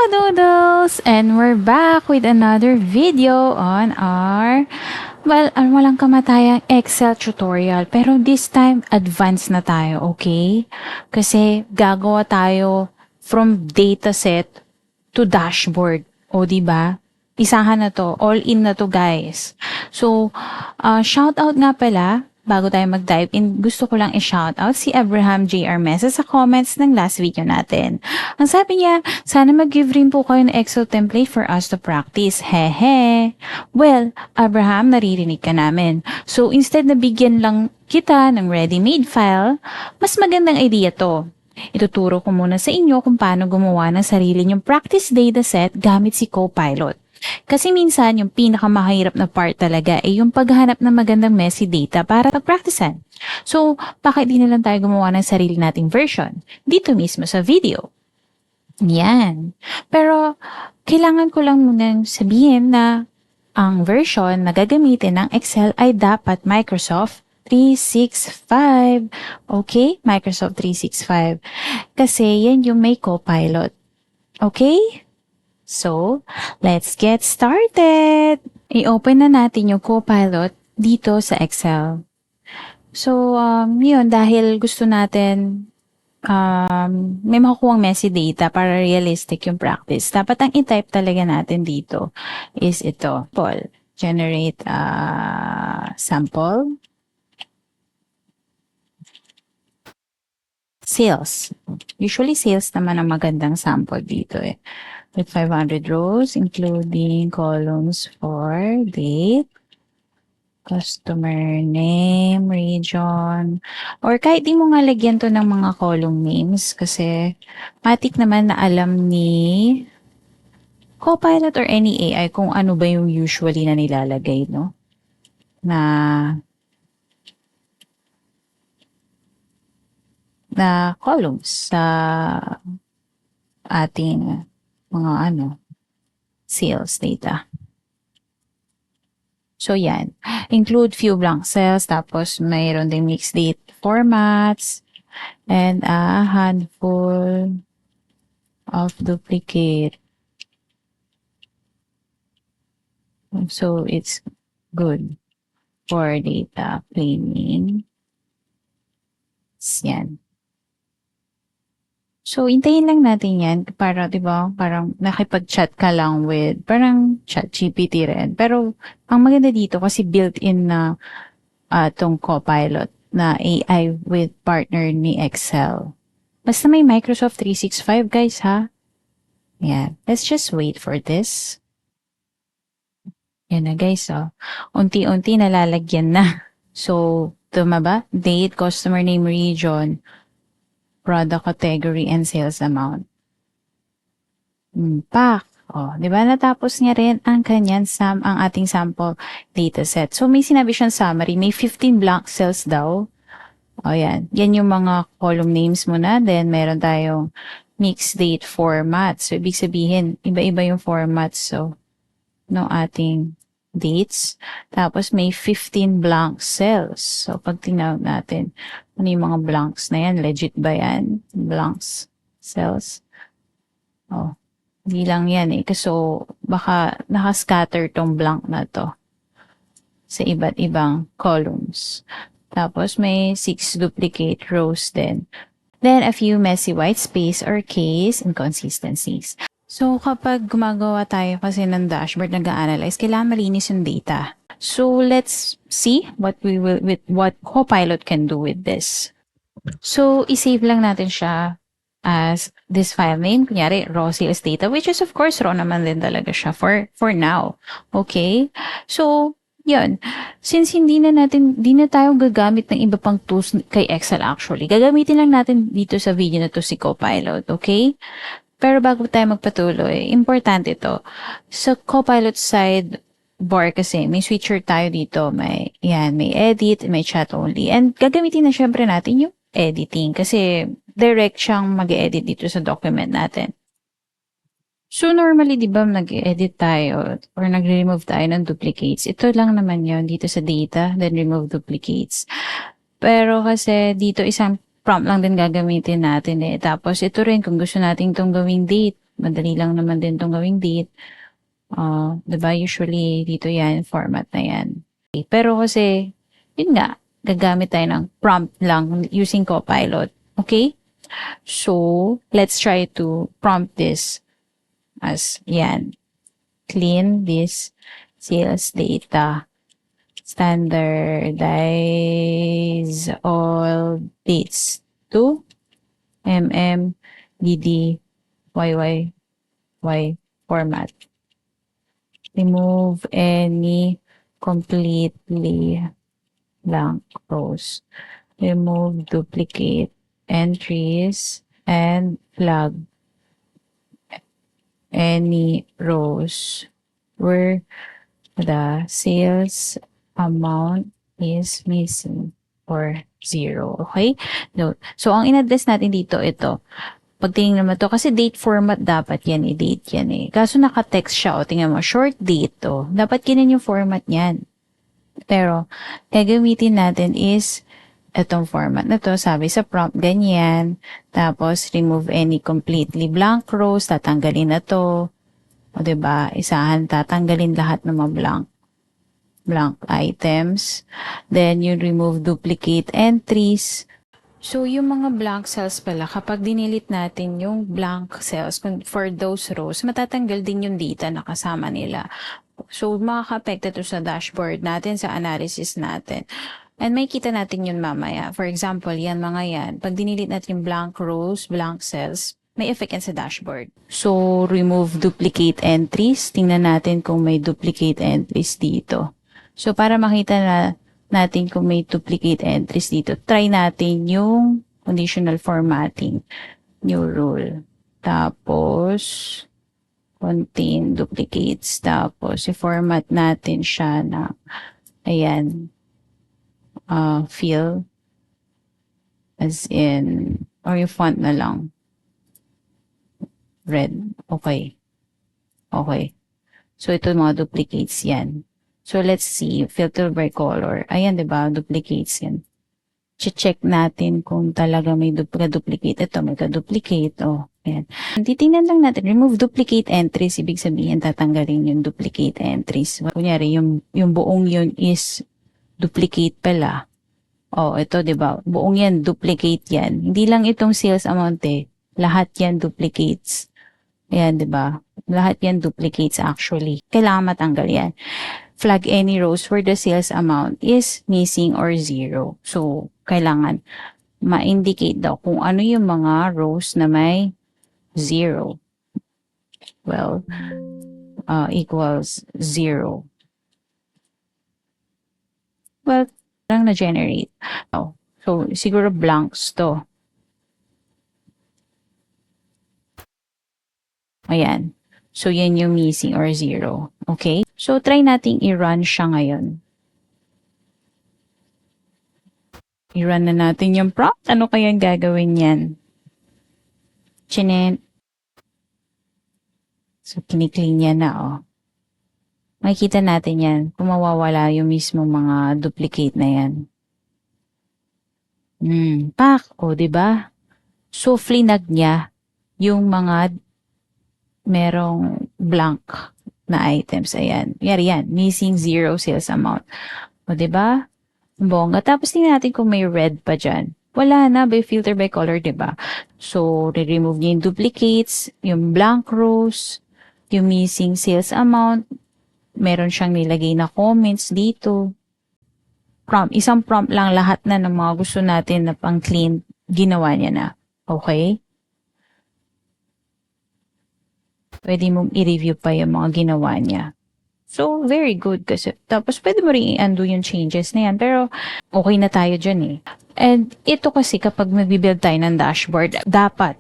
Kadoodles! And we're back with another video on our, walang kamatayang Excel tutorial. Pero this time, advanced na tayo, okay? Kasi gagawa tayo from dataset to dashboard. O, diba? Isahan na to. All in na to, guys. So, shout out nga pala, bago tayo mag-dive in, gusto ko lang i-shout out si Abraham J.R. Mesa sa comments ng last video natin. Ang sabi niya, sana mag-give rin po kayo ng Excel template for us to practice. Hehe. Well, Abraham, naririnig ka namin. So, instead na bigyan lang kita ng ready-made file, mas magandang idea to. Ituturo ko muna sa inyo kung paano gumawa ng sarili niyong practice dataset gamit si Copilot. Kasi minsan, yung pinakamahirap na part talaga ay yung paghahanap ng magandang messy data para pag-practicean. So, bakit di na lang tayo gumawa ng sarili nating version? Dito mismo sa video. Yan. Pero, kailangan ko lang munang sabihin na ang version na gagamitin ng Excel ay dapat Microsoft 365. Okay? Microsoft 365. Kasi yan yung may Copilot. Okay? So, let's get started! I-open na natin yung Copilot dito sa Excel. So, yun, dahil gusto natin may makukuhang messy data para realistic yung practice. Dapat ang i-type talaga natin dito is ito. Generate sample. Sales. Usually, sales naman ang magandang sample dito eh. With 500 rows, including columns for date, customer name, region, or kahit di mo nga lagyan to ng mga column names kasi matik naman na alam ni Copilot or any AI kung ano ba yung usually na nilalagay, no? Na columns sa ating mga sales data. So, yan. Include few blank cells, tapos mayroon ding mixed date formats, and a handful of duplicate. So, it's good for data cleaning. Yan. So, intayin lang natin yan para, di ba, parang nakipag-chat ka lang with, parang chat GPT rin. Pero, ang maganda dito kasi built-in na tong Copilot na AI with partner ni Excel. Basta may Microsoft 365, guys, ha? Yeah. Let's just wait for this. Yan na, guys, oh. Unti-unti nalalagyan na. So, tama ba? Date, customer name, region, product category, and sales amount. Pak. Oh, di ba natapos niya rin ang ang ating sample dataset. So, may sinabi siyang summary. May 15 blank cells daw. O, yan. Yan yung mga column names muna. Then, meron tayong mixed date format. So, ibig sabihin, iba-iba yung format. So, no ating dates. Tapos, may 15 blank cells. So, pag tingnan natin, ano yung mga blanks na yan? Legit ba yan? Blanks cells. Oh, hindi lang yan eh. So, baka nakascatter tong blank na to sa iba't ibang columns. Tapos, may 6 duplicate rows din. Then, a few messy white space or case inconsistencies. So, kapag gumagawa tayo kasi ng dashboard, nag-a-analyze, kailangan malinis yung data. So, let's see what Copilot can do with this. So, isave lang natin siya as this file name. Kunyari, raw sales data, which is of course, raw naman din talaga siya for now. Okay? So, yun. Since di na tayo gagamit ng iba pang tools kay Excel actually, gagamitin lang natin dito sa video na to si Copilot. Okay? Pero bago tayo magpatuloy, importante ito. Sa Copilot side bar kasi, may switcher tayo dito. May edit, may chat only. And gagamitin na syempre natin yung editing kasi direct siyang mag-edit dito sa document natin. So, normally, di ba, nag-edit tayo or nag-remove tayo ng duplicates. Ito lang naman yun dito sa data, then remove duplicates. Pero kasi dito isang prompt lang din gagamitin natin eh. Tapos ito rin kung gusto natin itong gawing date, Madali lang naman din itong gawing date. Diba? Usually, dito yan, format na yan. Okay. Pero kasi, yun nga, gagamit tayo ng prompt lang using Copilot. Okay? So, let's try to prompt this as yan. Clean this sales data. Standardize all dates to YY format. Remove any completely blank rows. Remove duplicate entries and flag any rows where the sales amount is missing or zero. Okay? So, ang in-address natin dito, ito. Pagtingin naman to, kasi date format dapat yan, i-date yan eh. Kaso naka-text siya, o tingnan mo, short date to. Dapat ganyan yung format niyan. Pero, gagamitin natin is, itong format na to, sabi sa prompt, ganyan. Tapos, remove any completely blank rows, tatanggalin na to. O, diba? Isahan, tatanggalin lahat ng mga blank items. Then, you remove duplicate entries. So, yung mga blank cells pala, kapag dinilit natin yung blank cells for those rows, matatanggal din yung data na kasama nila. So, makaka-apekto to sa dashboard natin, sa analysis natin. And may kita natin yun mamaya. For example, yan mga yan. Pag dinilit natin yung blank rows, blank cells, may effect yan sa dashboard. So, remove duplicate entries. Tingnan natin kung may duplicate entries dito. So, para makita natin kung may duplicate entries dito, try natin yung conditional formatting. New rule. Tapos, contain duplicates. Tapos, i-format natin siya na, ayan, fill, as in, or yung font na lang. Red. Okay. Okay. So, ito mga duplicates yan. So, let's see. Filter by color. Ayan, diba? Duplicates yan. Check natin kung talaga may duplicate. Ito, may ka-duplicate. Oh, ayan. Titingnan lang natin. Remove duplicate entries. Ibig sabihin, tatanggalin yung duplicate entries. Kunyari, yung buong yun is duplicate pala. Oh, ito, diba? Buong yan, duplicate yan. Hindi lang itong sales amount eh. Lahat yan duplicates. Ayan, diba? Lahat yan duplicates actually. Kailangan matanggal yan. Flag any rows where the sales amount is missing or zero. So, kailangan ma-indicate daw kung ano yung mga rows na may zero. Well, equals zero. Well, lang na-generate. Oh, so, siguro blanks to. Ayan. So, yan yung missing or zero. Okay? So, try nating i-run siya ngayon. I-run na natin yung prompt. Ano kayang gagawin yan? Chinin. So, kinikling niya na, oh. Makikita natin yan kung mawawala yung mismo mga duplicate na yan. Pak. O, diba? So, flinag niya yung mga merong blank na items. Ayan. Yari yan. Missing zero sales amount. O, diba? Bongga. Tapos, tingnan natin kung may red pa dyan. Wala na. By filter by color, diba? So, re-remove niya yung duplicates, yung blank rows, yung missing sales amount. Meron siyang nilagay na comments dito. Prompt. Isang prompt lang lahat na ng mga gusto natin na pang-clean. Ginawa niya na. Okay? Pwede mong i-review pa yung mga ginawa niya. So, very good kasi. Tapos, pwede mo rin i-undo yung changes na yan. Pero, okay na tayo dyan eh. And, ito kasi kapag mag-build tayo ng dashboard, dapat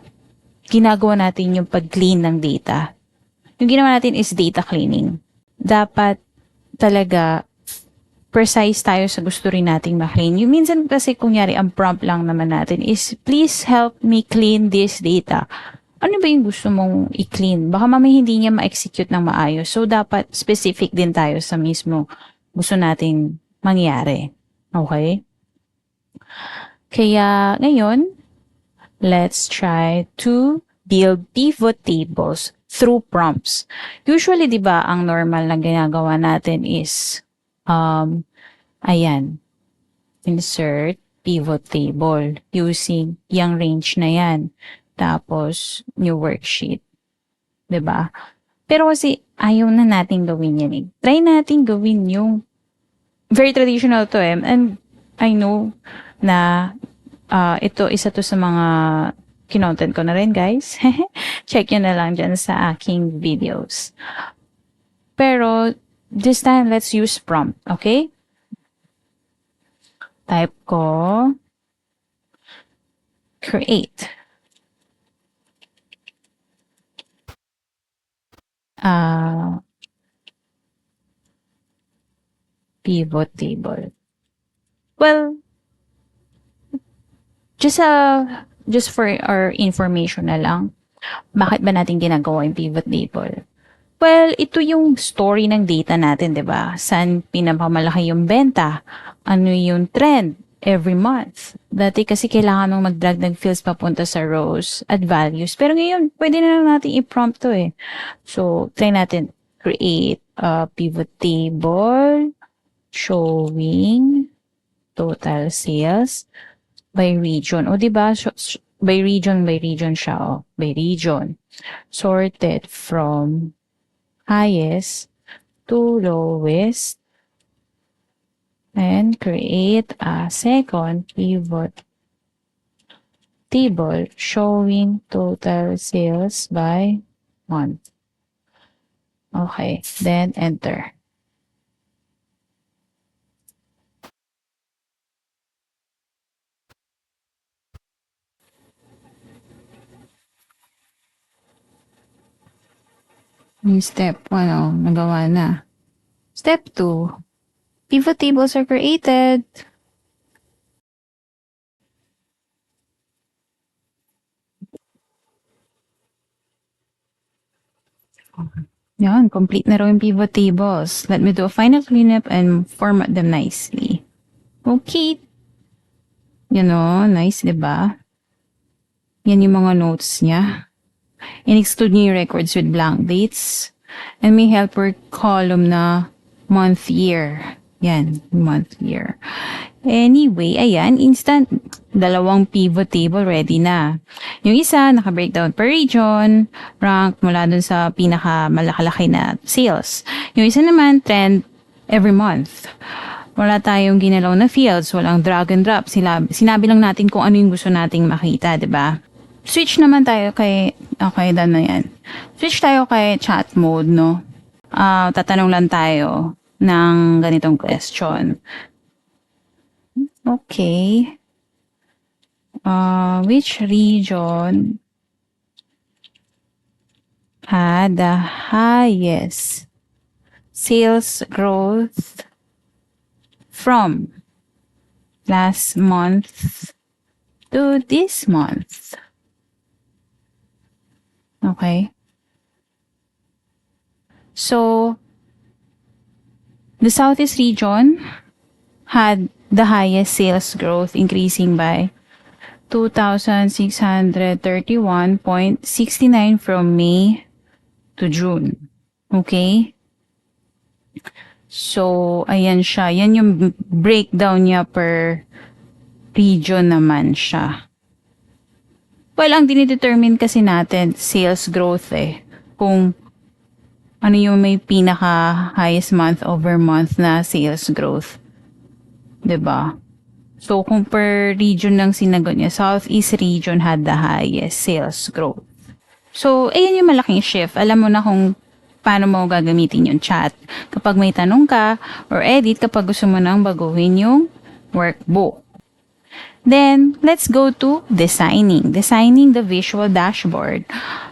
ginagawa natin yung pag-clean ng data. Yung ginawa natin is data cleaning. Dapat talaga precise tayo sa gusto rin nating ma-clean. Yung minsan kasi kunyari, ang prompt lang naman natin is, please help me clean this data. Ano ba yung gusto mong i-clean? Baka mamaya hindi niya ma-execute ng maayos. So, dapat specific din tayo sa mismo gusto nating mangyari. Okay? Kaya, ngayon, let's try to build pivot tables through prompts. Usually, di ba, ang normal na ginagawa natin is, ayan, insert pivot table using yung range na yan. Tapos, new worksheet. Di ba? Pero kasi, ayaw na natin gawin yan eh. Try natin gawin yung very traditional to eh. And I know na ito, isa to sa mga kinontent ko na rin, guys. Check yun na lang dyan sa aking videos. Pero, this time, let's use prompt, okay? Type ko, create. Pivot table. Well, just for our information na lang, bakit ba natin ginagawa yung pivot table? Well, ito yung story ng data natin, 'di ba? Saan pinakamalaki yung benta? Ano yung trend every month? Dati kasi kailangan mong mag-drag ng fields papunta sa rows at values. Pero ngayon, pwede na lang natin i-prompt to eh. So, try natin create a pivot table showing total sales by region. O, 'di ba? By region siya, oh. By region. Sorted from highest to lowest, and create a second pivot table showing total sales by month. Okay, then enter. Yung step 1, nagawa na. Step 2, pivot tables are created. Yan, complete na raw yung pivot tables. Let me do a final cleanup and format them nicely. Okay. Yan o, nice, diba? Yan yung mga notes niya. In-exclude niyo yung records with blank dates. And may helper column na month, year. Yan, month, year. Anyway, ayan, instant. Dalawang pivot table ready na. Yung isa, naka-breakdown per region, rank mula dun sa pinaka-malakalaki na sales. Yung isa naman, trend every month. Wala tayong ginalaw na fields, walang drag and drop. Sinabi lang natin kung ano yung gusto nating makita, 'di ba? Switch naman tayo kay, okay, done na yan. Switch tayo kay chat mode, no? Tatanong lang tayo ng ganitong question. Okay. Which region had the highest sales growth from last month to this month? Okay. So, the Southeast region had the highest sales growth, increasing by 2,631.69 from May to June. Okay? So, ayan siya. Yan yung breakdown niya per region naman siya. Well, ang dinidetermine kasi natin, sales growth eh. Kung ano yung may pinaka-highest month-over-month na sales growth. 'Di ba? So, kung per region lang sinagot niya, Southeast region had the highest sales growth. So, ayan yung malaking shift. Alam mo na kung paano mo gagamitin yung chat. Kapag may tanong ka, or edit kapag gusto mo nang baguhin yung workbook. Then, let's go to designing. Designing the visual dashboard.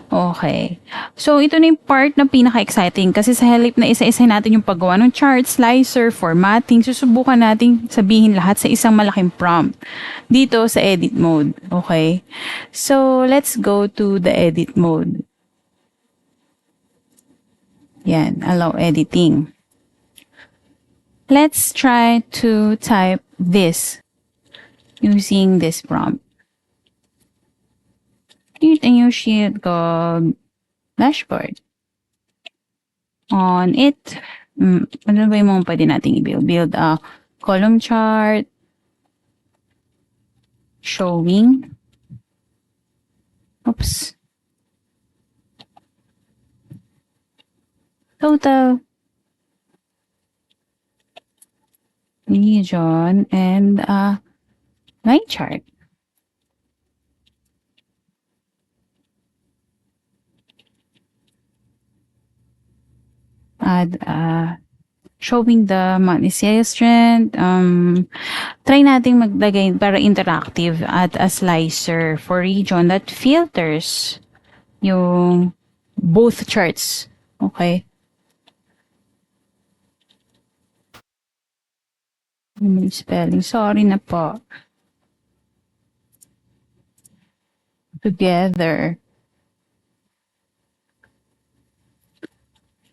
Okay. So, ito na yung part na pinaka-exciting kasi sa halip na isa-isa natin yung paggawa ng chart, slicer, formatting, susubukan natin sabihin lahat sa isang malaking prompt dito sa edit mode. Okay? So, let's go to the edit mode. Yan, allow editing. Let's try to type this using this prompt. create a new sheet called dashboard. On it, ano ba yung mga pwede nating i-build? Build a column chart, showing, total region, and line chart. Add showing the monthly sales trend. Try nating maglagay para interactive at a slicer for region that filters yung both charts. Okay? Spelling. Sorry na po. Together.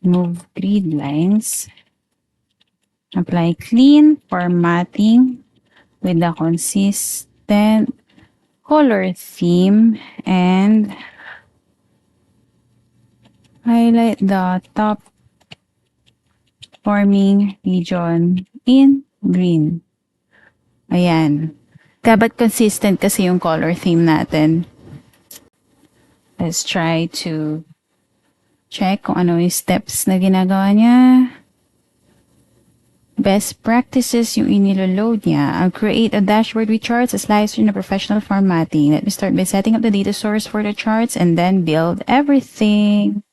Move grid lines. Apply clean formatting with a consistent color theme and highlight the top forming region in green. Ayan. Dapat consistent kasi yung color theme natin. Let's try to check kung ano yung steps na ginagawa niya. Best practices yung iniloload niya. I'll create a dashboard with charts, a slicer, and a professional formatting. Let me start by setting up the data source for the charts and then build everything.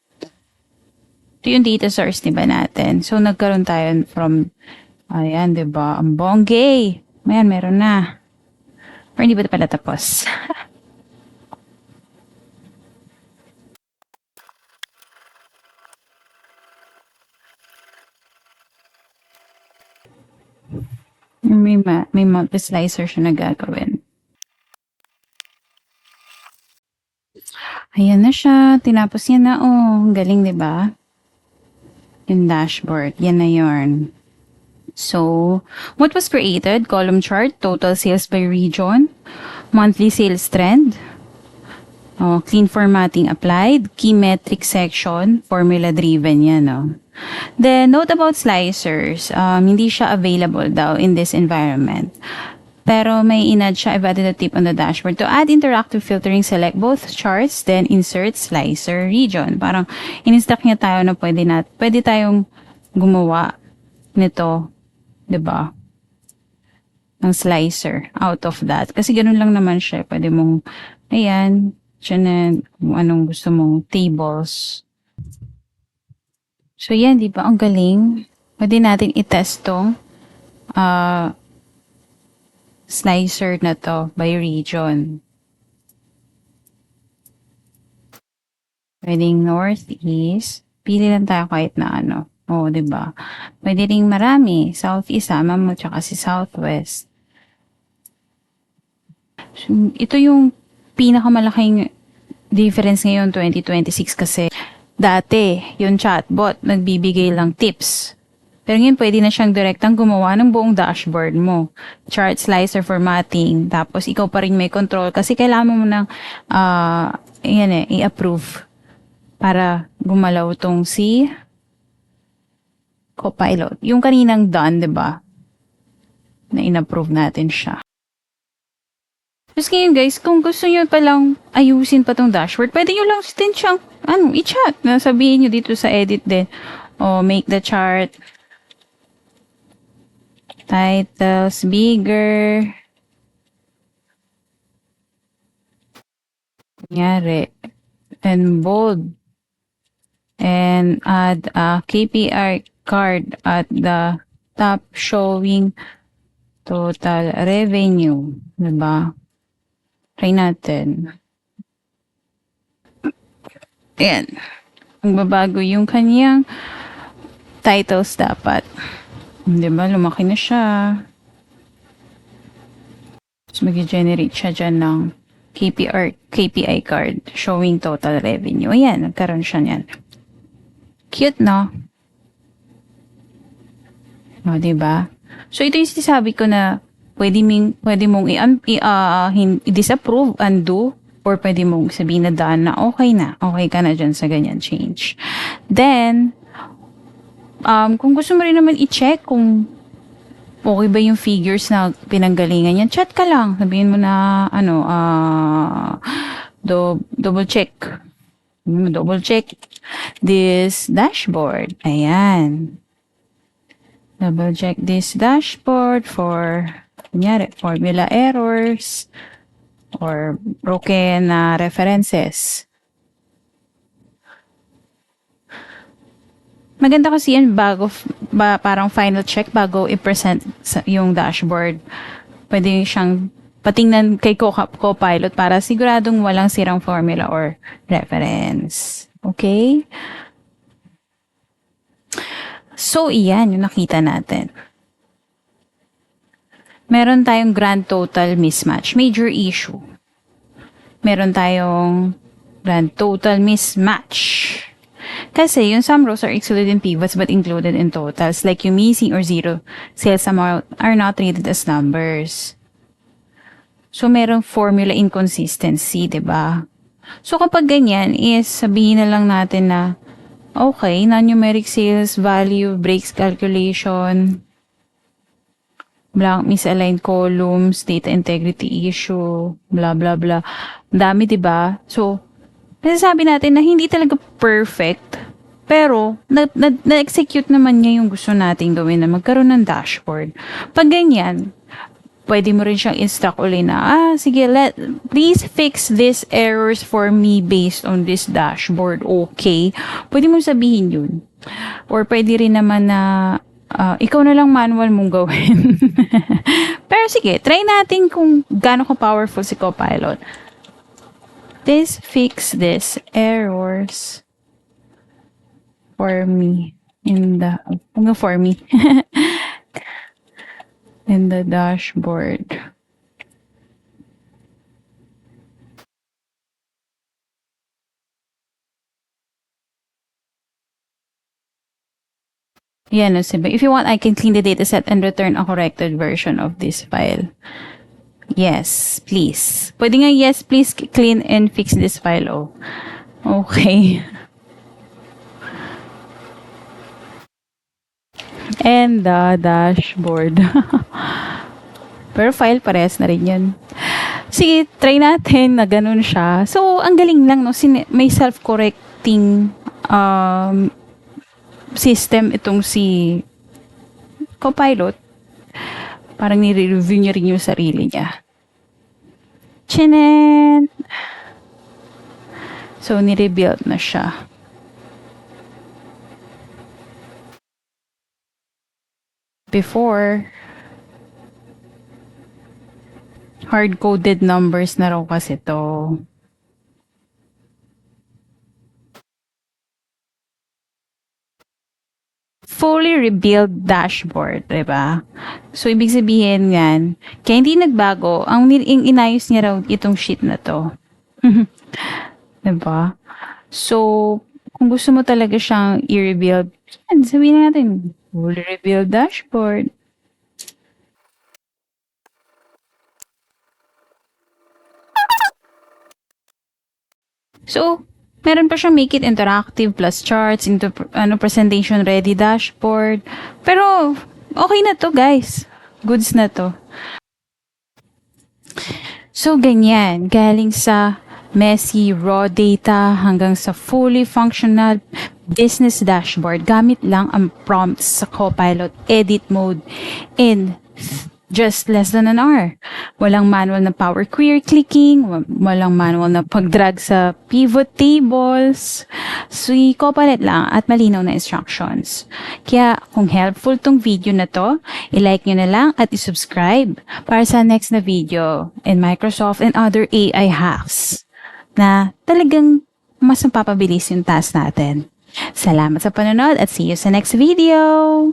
Ito yung data source, diba natin? So, nagkaroon tayo from, ayan, diba? Ang bonggay. Ayan, meron na. Pero hindi ba ito pala tapos? may multi-slicer siya na gagawin. Ayan na siya. Tinapos niya na. Oh, galing, diba? Yung dashboard. Yan na yun. So, what was created? Column chart, total sales by region, monthly sales trend, clean formatting applied, key metric section, formula-driven yan, no? Then, note about slicers, hindi siya available daw in this environment. Pero may inad siya, I've added a tip on the dashboard. To add interactive filtering, select both charts, then insert slicer region. Parang, in-instruct niya tayo na pwede tayong gumawa nito, diba? Ng slicer out of that. Kasi ganun lang naman siya. Pwede mong, ayan, siya na kung anong gusto mong tables. So, yan, diba? Ang galing. Pwede natin i-test tong slicer na to by region. Pwedeng northeast. Pili lang tayo kahit na ano. Oo, diba? Pwede ring marami. Southeast, sama mo, tsaka si southwest. So, ito yung pinakamalaking difference ngayon 2026 kasi dati, yung chatbot, nagbibigay lang tips. Pero ngayon, pwede na siyang direktang gumawa ng buong dashboard mo. Chart, slicer, formatting. Tapos, ikaw pa rin may control. Kasi kailangan mo ng i-approve para gumalaw tong si Copilot. Yung kaninang done, diba? Na in-approve natin siya. Tapos ngayon guys, kung gusto nyo palang ayusin pa tong dashboard, pwede nyo lang din siyang i-chat. Sabihin nyo dito sa edit din. O, make the chart titles bigger. Kunyari. And bold. And add a KPI card at the top showing total revenue. Diba? Try natin. Ayan. Magbabago yung kanyang titles dapat. Diba? Lumaki na siya. Tapos mag-generate siya dyan ng KPI card showing total revenue. Ayan, nagkaroon siya niyan. Cute, no? O, diba? So, ito yung sinasabi ko na pwede mong i-disapprove, undo, Or pwede mong sabihin na done na. Okay ka na dyan sa ganyan change. Then, kung gusto mo rin naman i-check kung okay ba yung figures na pinanggalingan yan, chat ka lang. Sabihin mo na, double check. Double check this dashboard. Ayan. Double check this dashboard for, kunyari, formula errors or broken references. Maganda kasi yan parang final check bago i-present yung dashboard. Pwede siyang patingnan kay Copilot para siguradong walang sirang formula or reference. Okay? So, iyan yung nakita natin. Meron tayong grand total mismatch, major issue. Meron tayong grand total mismatch. Kasi yung some rows are excluded in pivots but included in totals, like yung missing or zero sales amount are not treated as numbers. So, merong formula inconsistency, diba? So, kapag ganyan is, sabihin na lang natin na, okay, non-numeric sales value, breaks calculation, blank misaligned columns, data integrity issue, blah, blah, blah. Dami, diba? So, nasasabi natin na hindi talaga perfect, pero na-execute naman niya yung gusto nating gawin na magkaroon ng dashboard. Pag ganyan, pwede mo rin siyang instruct ulit na, sige, please fix these errors for me based on this dashboard. Okay. Pwede mo sabihin yun. Or pwede rin naman na, ikaw na lang manual mong gawin. Pero sige, try natin kung gaano ka-powerful si Copilot. Please fix these errors for me in the in the dashboard. Yan, if you want, I can clean the dataset and return a corrected version of this file. Yes, please. Pwede nga, yes, please clean and fix this file. Oh. Okay. And the dashboard. Pero file, parehas na rin yun. Sige, try natin na ganun siya. So, ang galing lang, no? May self-correcting system itong si Copilot. Parang nire-review niya rin yung sarili niya. Chinet! So, nire-build na siya. Before, hard-coded numbers na raw kasi to. Fully rebuild dashboard, diba? So, ibig sabihin yan, kaya hindi nagbago, ang inayos niya raw itong sheet na to. Diba? So, kung gusto mo talaga siyang i-rebuild, sabihin natin, fully rebuild dashboard. So, meron pa siyang make it interactive plus charts into presentation ready dashboard. Pero, okay na to, guys. Goods na to. So, ganyan. Galing sa messy raw data hanggang sa fully functional business dashboard gamit lang ang prompts sa Copilot edit mode in just less than an hour. Walang manual na power query clicking, walang manual na pag-drag sa pivot tables. Si Copilot lang at malinaw na instructions. Kaya kung helpful tong video na to, i-like nyo na lang at i-subscribe para sa next na video in Microsoft and other AI hacks na talagang mas mapapabilis yung task natin. Salamat sa panonood at see you sa next video!